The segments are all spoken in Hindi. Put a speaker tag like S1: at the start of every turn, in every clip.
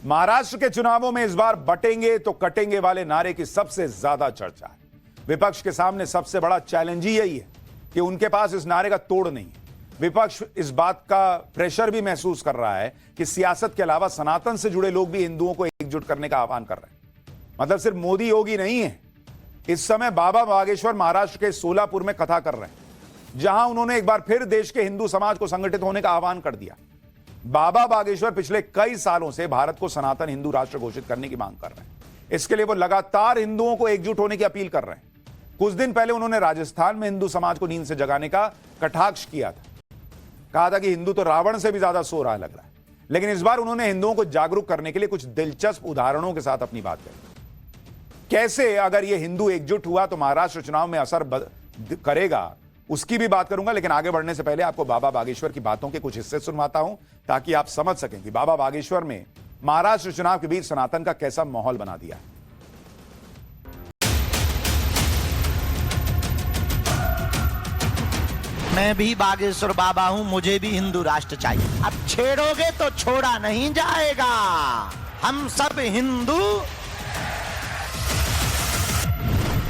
S1: महाराष्ट्र के चुनावों में इस बार बटेंगे तो कटेंगे वाले नारे की सबसे ज्यादा चर्चा है। विपक्ष के सामने सबसे बड़ा चैलेंज ही यही है कि उनके पास इस नारे का तोड़ नहीं है। विपक्ष इस बात का प्रेशर भी महसूस कर रहा है कि सियासत के अलावा सनातन से जुड़े लोग भी हिंदुओं को एकजुट करने का आह्वान कर रहे हैं। मतलब सिर्फ मोदी योगी नहीं है, इस समय बाबा बागेश्वर महाराष्ट्र के सोलापुर में कथा कर रहे हैं, जहां उन्होंने एक बार फिर देश के हिंदू समाज को संगठित होने का आह्वान कर दिया। बाबा बागेश्वर पिछले कई सालों से भारत को सनातन हिंदू राष्ट्र घोषित करने की मांग कर रहे हैं। इसके लिए वो लगातार हिंदुओं को एकजुट होने की अपील कर रहे हैं। कुछ दिन पहले उन्होंने राजस्थान में हिंदू समाज को नींद से जगाने का कटाक्ष किया था। कहा था कि हिंदू तो रावण से भी ज्यादा सो रहा लग रहा है। लेकिन इस बार उन्होंने हिंदुओं को जागरूक करने के लिए कुछ दिलचस्प उदाहरणों के साथ अपनी बात कही। कैसे अगर यह हिंदू एकजुट हुआ तो महाराष्ट्र चुनाव में असर करेगा, उसकी भी बात करूंगा। लेकिन आगे बढ़ने से पहले आपको बाबा बागेश्वर की बातों के कुछ हिस्से सुनवाता हूं, ताकि आप समझ सकें कि बाबा बागेश्वर में महाराष्ट्र चुनाव के बीच सनातन का कैसा माहौल बना दिया है।
S2: मैं भी बागेश्वर बाबा हूं, मुझे भी हिंदू राष्ट्र चाहिए। अब छेड़ोगे तो छोड़ा नहीं जाएगा। हम सब हिंदू।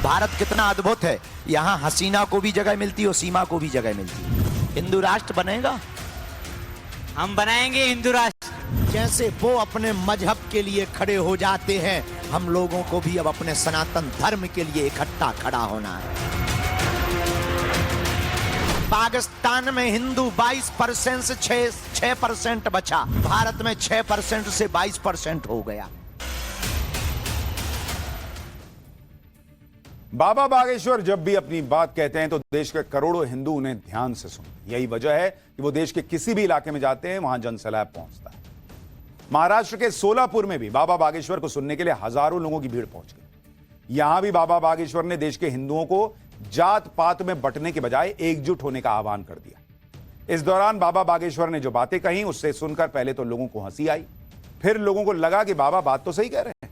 S2: भारत कितना अद्भुत है, यहां हसीना को भी जगह मिलती है और सीमा को भी जगह मिलती है। हिंदू राष्ट्र बनेगा,
S3: हम बनाएंगे हिंदू राष्ट्र।
S2: जैसे वो अपने मजहब के लिए खड़े हो जाते हैं, हम लोगों को भी अब अपने सनातन धर्म के लिए इकट्ठा खड़ा होना है। पाकिस्तान में हिंदू 22% से 6% बचा, भारत में 6% से 22% हो गया।
S1: बाबा बागेश्वर जब भी अपनी बात कहते हैं तो देश के करोड़ों हिंदू उन्हें ध्यान से सुनते। यही वजह है कि वो देश के किसी भी इलाके में जाते हैं, वहां जनसैलाब पहुंचता है। महाराष्ट्र के सोलापुर में भी बाबा बागेश्वर को सुनने के लिए हजारों लोगों की भीड़ पहुंच गई। यहां भी बाबा बागेश्वर ने देश के हिंदुओं को जात पात में बंटने के बजाय एकजुट होने का आह्वान कर दिया। इस दौरान बाबा बागेश्वर ने जो बातें कही, उससे सुनकर पहले तो लोगों को हंसी आई, फिर लोगों को लगा कि बाबा बात तो सही कह रहे हैं।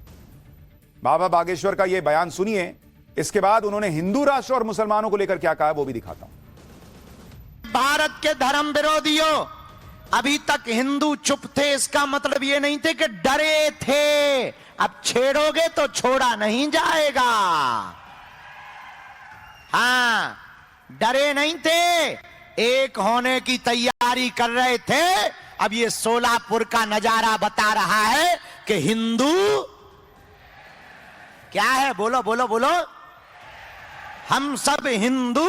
S1: बाबा बागेश्वर का यह बयान सुनिए। इसके बाद उन्होंने हिंदू राष्ट्र और मुसलमानों को लेकर क्या कहा वो भी दिखाता हूं।
S2: भारत के धर्म विरोधियों, अभी तक हिंदू चुप थे, इसका मतलब ये नहीं थे कि डरे थे। अब छेड़ोगे तो छोड़ा नहीं जाएगा। हाँ, डरे नहीं थे, एक होने की तैयारी कर रहे थे। अब ये सोलापुर का नजारा बता रहा है कि हिंदू क्या है। बोलो बोलो बोलो, हम सब हिंदू।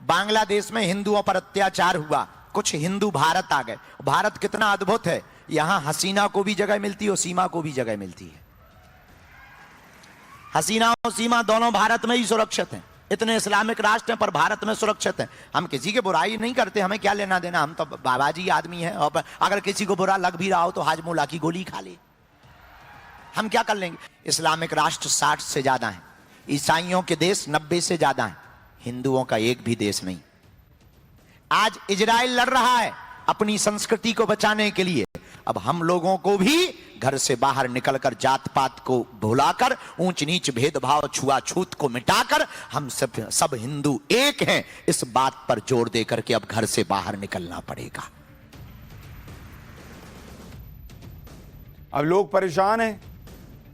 S2: बांग्लादेश में हिंदुओं पर अत्याचार हुआ, कुछ हिंदू भारत आ गए। भारत कितना अद्भुत है, यहां हसीना को भी जगह मिलती है और सीमा को भी जगह मिलती है। हसीना और सीमा दोनों भारत में ही सुरक्षित हैं। इतने इस्लामिक राष्ट्र हैं पर भारत में सुरक्षित हैं। हम किसी के बुराई नहीं करते, हमें क्या लेना देना, हम तो बाबाजी आदमी हैं। और अगर किसी को बुरा लग भी रहा हो तो हाजमोला की गोली खा ले, हम क्या कर लेंगे। इस्लामिक राष्ट्र 60 से ज्यादा हैं, ईसाइयों के देश 90 से ज्यादा हैं, हिंदुओं का एक भी देश नहीं। आज इजराइल लड़ रहा है अपनी संस्कृति को बचाने के लिए। अब हम लोगों को भी घर से बाहर निकलकर जात पात को भुलाकर, ऊंच नीच भेदभाव छुआछूत को मिटाकर हम सब हिंदू एक हैं, इस बात पर जोर देकर के अब घर से बाहर निकलना पड़ेगा।
S1: अब लोग परेशान हैं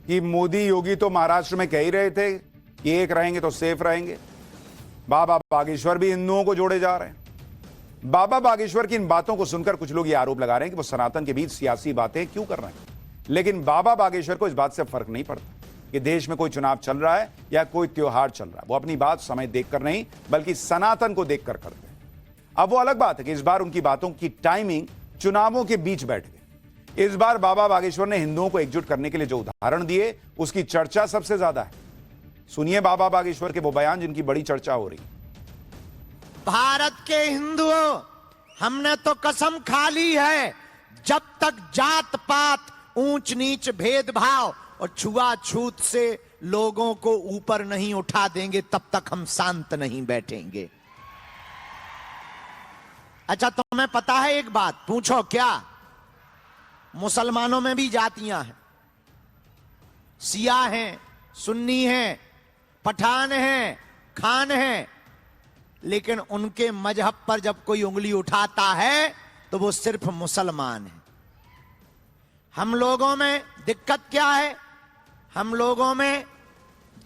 S1: कि मोदी योगी तो महाराष्ट्र में कह ही रहे थे कि एक रहेंगे तो सेफ रहेंगे। बाबा बागेश्वर भी हिंदुओं को जोड़े जा रहे हैं। बाबा बागेश्वर की इन बातों को सुनकर कुछ लोग ये आरोप लगा रहे हैं कि वो सनातन के बीच सियासी बातें क्यों कर रहे हैं। लेकिन बाबा बागेश्वर को इस बात से फर्क नहीं पड़ता कि देश में कोई चुनाव चल रहा है या कोई त्योहार चल रहा है। वो अपनी बात समय देखकर नहीं बल्कि सनातन को देखकर करते हैं। अब वो अलग बात है कि इस बार उनकी बातों की टाइमिंग चुनावों के बीच बैठ गई। इस बार बाबा बागेश्वर ने हिंदुओं को एकजुट करने के लिए जो उदाहरण दिए, उसकी चर्चा सबसे ज्यादा है। सुनिए बाबा बागेश्वर के वो बयान जिनकी बड़ी चर्चा हो रही है।
S2: भारत के हिंदुओं, हमने तो कसम खा ली है, जब तक जात पात, ऊंच नीच भेदभाव और छुआछूत से लोगों को ऊपर नहीं उठा देंगे, तब तक हम शांत नहीं बैठेंगे। अच्छा, तुम्हें पता है एक बात, पूछो क्या? मुसलमानों में भी जातियां हैं, सिया हैं, सुन्नी हैं, पठान हैं, खान हैं, लेकिन उनके मजहब पर जब कोई उंगली उठाता है तो वो सिर्फ मुसलमान है। हम लोगों में दिक्कत क्या है? हम लोगों में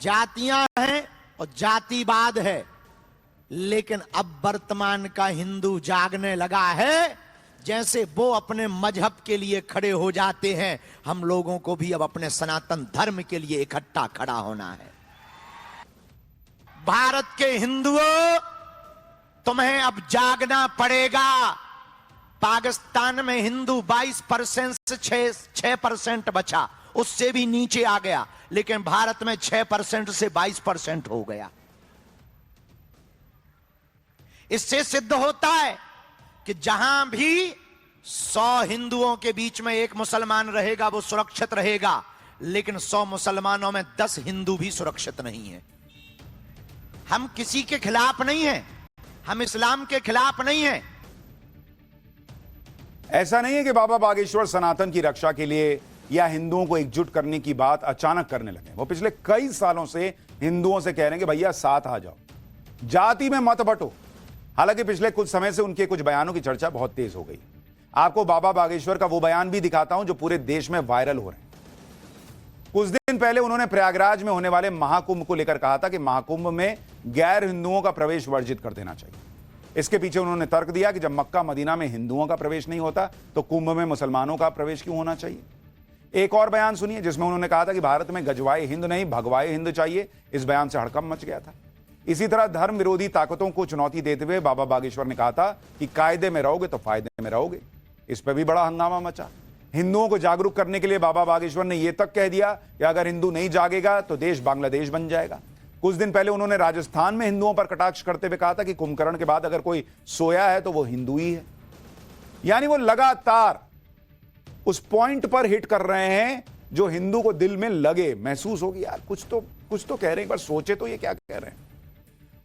S2: जातियां हैं और जातिवाद है, लेकिन अब वर्तमान का हिंदू जागने लगा है। जैसे वो अपने मजहब के लिए खड़े हो जाते हैं, हम लोगों को भी अब अपने सनातन धर्म के लिए इकट्ठा खड़ा होना है। भारत के हिंदुओं, तुम्हें अब जागना पड़ेगा। पाकिस्तान में हिंदू 22% से 6% बचा, उससे भी नीचे आ गया, लेकिन भारत में 6% से 22% हो गया। इससे सिद्ध होता है कि जहां भी 100 हिंदुओं के बीच में एक मुसलमान रहेगा वो सुरक्षित रहेगा, लेकिन 100 मुसलमानों में 10 हिंदू भी सुरक्षित नहीं है। हम किसी के खिलाफ नहीं हैं, हम इस्लाम के खिलाफ नहीं हैं।
S1: ऐसा नहीं है कि बाबा बागेश्वर सनातन की रक्षा के लिए या हिंदुओं को एकजुट करने की बात अचानक करने लगे। वो पिछले कई सालों से हिंदुओं से कह रहे हैं कि भैया साथ आ जाओ, जाति में मत बंटो। हालांकि पिछले कुछ समय से उनके कुछ बयानों की चर्चा बहुत तेज हो गई। आपको बाबा बागेश्वर का वो बयान भी दिखाता हूं जो पूरे देश में वायरल हो रहे हैं। कुछ दिन पहले उन्होंने प्रयागराज में होने वाले महाकुंभ को लेकर कहा था कि महाकुंभ में गैर हिंदुओं का प्रवेश वर्जित कर देना चाहिए। इसके पीछे उन्होंने तर्क दिया कि जब मक्का मदीना में हिंदुओं का प्रवेश नहीं होता तो कुंभ में मुसलमानों का प्रवेश क्यों होना चाहिए। एक और बयान सुनिए जिसमें उन्होंने कहा था कि भारत में गजवाए हिंद नहीं भगवाए हिंद चाहिए। इस बयान से हड़कंप मच गया था। इसी तरह धर्म विरोधी ताकतों को चुनौती देते हुए बाबा बागेश्वर ने कहा था कि कायदे में रहोगे तो फायदे में रहोगे। इस पर भी बड़ा हंगामा मचा। हिंदुओं को जागरूक करने के लिए बाबा बागेश्वर ने यह तक कह दिया कि अगर हिंदू नहीं जागेगा तो देश बांग्लादेश बन जाएगा। कुछ दिन पहले उन्होंने राजस्थान में हिंदुओं पर कटाक्ष करते हुए कहा था कि कुंभकर्ण के बाद अगर कोई सोया है तो वो हिंदू ही है। यानी वो लगातार उस पॉइंट पर हिट कर रहे हैं जो हिंदू को दिल में लगे, महसूस होगी यार कुछ तो कह रहे हैं, एक बार सोचे तो ये क्या कह रहे हैं।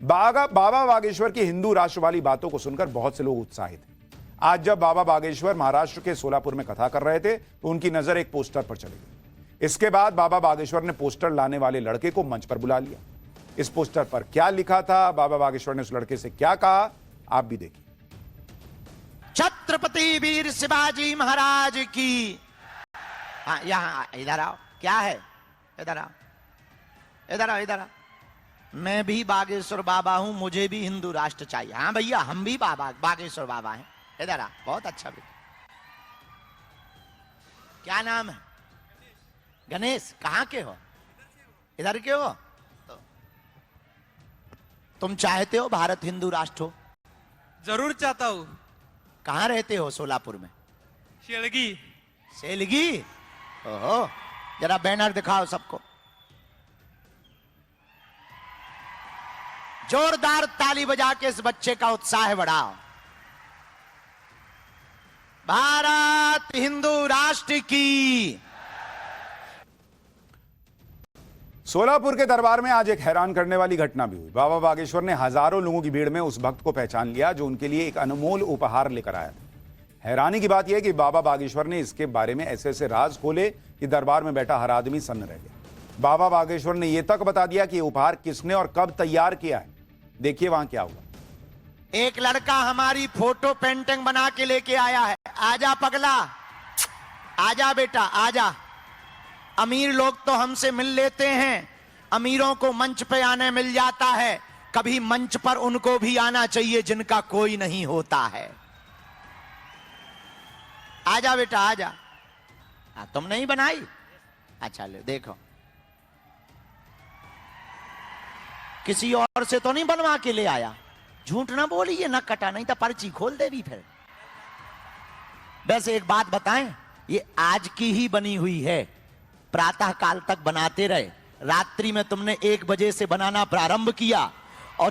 S1: बाबा बागेश्वर की हिंदू राष्ट्र वाली बातों को सुनकर बहुत से लोग उत्साहित हैं। आज जब बाबा बागेश्वर महाराष्ट्र के सोलापुर में कथा कर रहे थे तो उनकी नजर एक पोस्टर पर चली गई। इसके बाद बाबा बागेश्वर ने पोस्टर लाने वाले लड़के को मंच पर बुला लिया। इस पोस्टर पर क्या लिखा था, बाबा बागेश्वर ने उस लड़के से क्या कहा, आप भी देखिए।
S2: छत्रपति वीर शिवाजी महाराज की। हाँ, यहाँ इधर आओ। क्या है? इधर आओ, इधर आओ, इधर आओ। मैं भी बागेश्वर बाबा हूं, मुझे भी हिंदू राष्ट्र चाहिए। हाँ भैया, हम भी बाबा बागेश्वर बाबा हैं। इधर आ, बहुत अच्छा बेटा। क्या नाम है? गणेश। कहाँ के हो? इधर के हो? तो तुम चाहते हो भारत हिंदू राष्ट्र हो?
S3: जरूर चाहता हूँ।
S2: कहाँ रहते हो? सोलापुर में।
S3: शेलगी।
S2: सेलगी? ओहो, जरा बैनर दिखाओ सबको। जोरदार ताली बजा के इस बच्चे का उत्साह बढ़ाओ। भारत हिंदू राष्ट्र की।
S1: सोलापुर के दरबार में आज एक हैरान करने वाली घटना भी हुई। बाबा बागेश्वर ने हजारों लोगों की भीड़ में उस भक्त को पहचान लिया जो उनके लिए एक अनमोल उपहार लेकर आया था। हैरानी की बात यह कि बाबा बागेश्वर ने इसके बारे में ऐसे ऐसे राज खोले कि दरबार में बैठा हर आदमी सन्न रह गया। बाबा बागेश्वर ने यह तक बता दिया कि उपहार किसने और कब तैयार किया है। देखिए वहां क्या हुआ।
S2: एक लड़का हमारी फोटो पेंटिंग बना के लेके आया है। आजा पगला, आजा बेटा, आजा। अमीर लोग तो हमसे मिल लेते हैं, अमीरों को मंच पे आने मिल जाता है। कभी मंच पर उनको भी आना चाहिए जिनका कोई नहीं होता है। आजा बेटा, आजा। तुम नहीं बनाई? अच्छा ले देखो, किसी और से तो नहीं बनवा के ले आया। झूठ ना बोलिए, ना कटा, नहीं तो पर्ची खोल देगी फिर। वैसे एक बात बताएं, ये आज की ही बनी हुई है। प्रातः काल तक बनाते रहे, रात्रि में तुमने 1 बजे से बनाना प्रारंभ किया और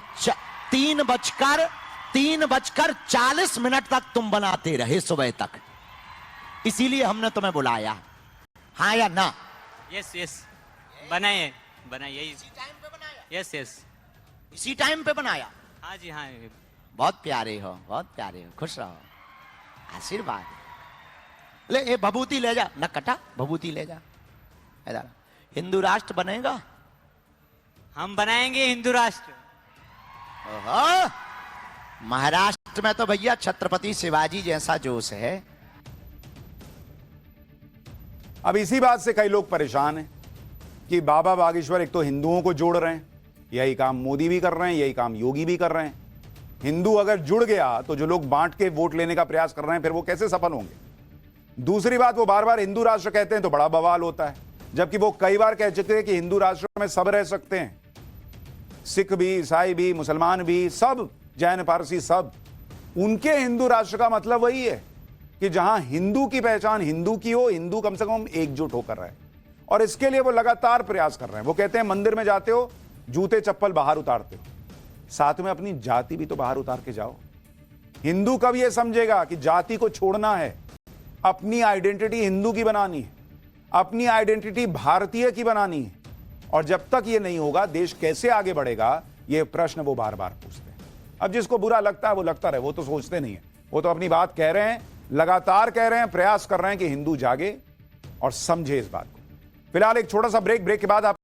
S2: 3:40 तक तुम बनाते रहे सुबह तक। इसीलिए हमने तुम्हें बुलाया। हाँ या ना?
S3: यस यस, बनाइए बनाइए। इसी टाइम पे बनाया? यस यस,
S2: इसी टाइम पे बनाया।
S3: हाँ जी हाँ।
S2: बहुत प्यारे हो, बहुत प्यारे हो, खुश रहो, आशीर्वाद। ले ये भभूति ले जा, न कटा, भभूति ले जा। इधर हिंदू राष्ट्र बनेगा।
S3: हम बनाएंगे हिंदू राष्ट्र।
S2: ओहो, महाराष्ट्र में तो भैया छत्रपति शिवाजी जैसा जोश है।
S1: अब इसी बात से कई लोग परेशान हैं कि बाबा बागेश्वर एक तो हिंदुओं को जोड़ रहे हैं, यही काम मोदी भी कर रहे हैं, यही काम योगी भी कर रहे हैं। हिंदू अगर जुड़ गया तो जो लोग बांट के वोट लेने का प्रयास कर रहे हैं फिर वो कैसे सफल होंगे। दूसरी बात, वो बार बार हिंदू राष्ट्र कहते हैं तो बड़ा बवाल होता है, जबकि वो कई बार कह चुके हैं कि हिंदू राष्ट्र में सब रह सकते हैं, सिख भी, ईसाई भी, मुसलमान भी, सब, जैन पारसी सब। उनके हिंदू राष्ट्र का मतलब वही है कि जहां हिंदू की पहचान हिंदू की हो, हिंदू कम से कम एकजुट होकर रहे, और इसके लिए वो लगातार प्रयास कर रहे हैं। वो कहते हैं मंदिर में जाते हो, जूते चप्पल बाहर उतारते हो, साथ में अपनी जाति भी तो बाहर उतार के जाओ। हिंदू कब ये समझेगा कि जाति को छोड़ना है, अपनी आइडेंटिटी हिंदू की बनानी है, अपनी आइडेंटिटी भारतीय की बनानी है, और जब तक ये नहीं होगा देश कैसे आगे बढ़ेगा, ये प्रश्न वो बार बार पूछते हैं। अब जिसको बुरा लगता है वो लगता रहे, वो तो सोचते नहीं है, वो तो अपनी बात कह रहे हैं, लगातार कह रहे हैं, प्रयास कर रहे हैं कि हिंदू जागे और समझे इस बात को। फिलहाल एक छोटा सा ब्रेक के बाद आप